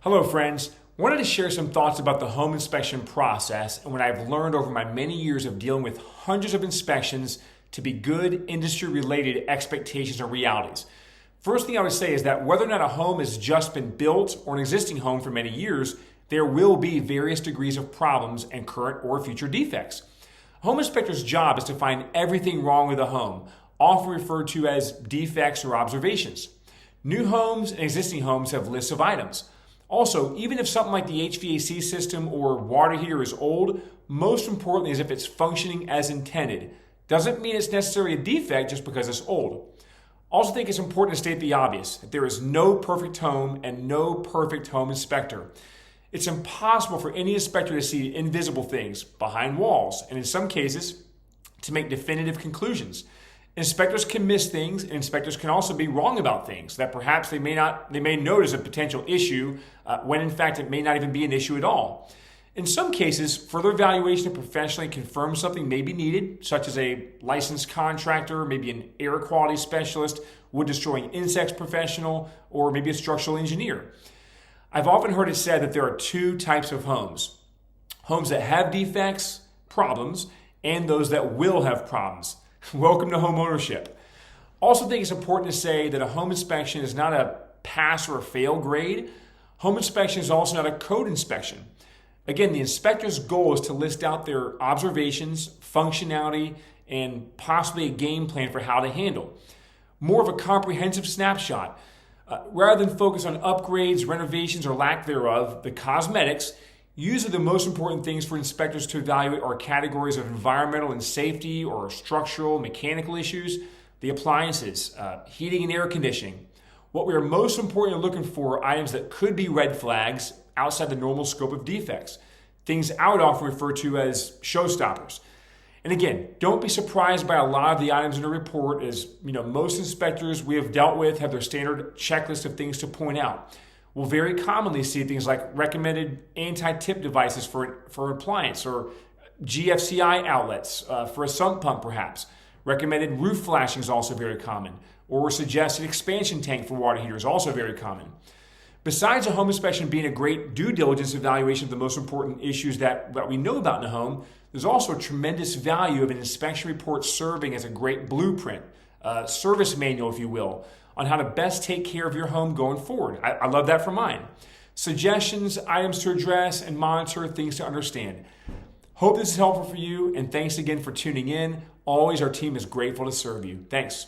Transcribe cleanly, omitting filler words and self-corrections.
Hello friends, wanted to share some thoughts about the home inspection process and what I've learned over my many years of dealing with hundreds of inspections to be good industry-related expectations and realities. First thing I would say is that whether or not a home has just been built or an existing home for many years, there will be various degrees of problems and current or future defects. A home inspector's job is to find everything wrong with a home, often referred to as defects or observations. New homes and existing homes have lists of items. Also, even if something like the HVAC system or water heater is old, most importantly is if it's functioning as intended. Doesn't mean it's necessarily a defect just because it's old. Also think it's important to state the obvious, that there is no perfect home and no perfect home inspector. It's impossible for any inspector to see invisible things behind walls, and in some cases, to make definitive conclusions. Inspectors can miss things, and inspectors can also be wrong about things that perhaps they may note as a potential issue when in fact it may not even be an issue at all. In some cases, further evaluation to professionally confirm something may be needed, such as a licensed contractor, maybe an air quality specialist, wood destroying insects professional, or maybe a structural engineer. I've often heard it said that there are two types of homes. Homes that have defects, problems, and those that will have problems. Welcome to home ownership. Also think it's important to say that a home inspection is not a pass or a fail grade. Home inspection is also not a code inspection. Again, the inspector's goal is to list out their observations, functionality, and possibly a game plan for how to handle. More of a comprehensive snapshot. Rather than focus on upgrades, renovations, or lack thereof, the cosmetics, usually the most important things for inspectors to evaluate are categories of environmental and safety or structural, mechanical issues, the appliances, heating and air conditioning. What we are most importantly looking for are items that could be red flags outside the normal scope of defects. Things I would often refer to as showstoppers. And again, don't be surprised by a lot of the items in the report, as most inspectors we have dealt with have their standard checklist of things to point out. We'll very commonly see things like recommended anti-tip devices for an appliance, or GFCI outlets for a sump pump perhaps. Recommended roof flashing is also very common, or suggested expansion tank for water heater is also very common. Besides a home inspection being a great due diligence evaluation of the most important issues that we know about in a home, there's also a tremendous value of an inspection report serving as a great blueprint, service manual if you will, on how to best take care of your home going forward. I love that for mine. Suggestions, items to address, and monitor, things to understand. Hope this is helpful for you, and thanks again for tuning in. Always, our team is grateful to serve you. Thanks.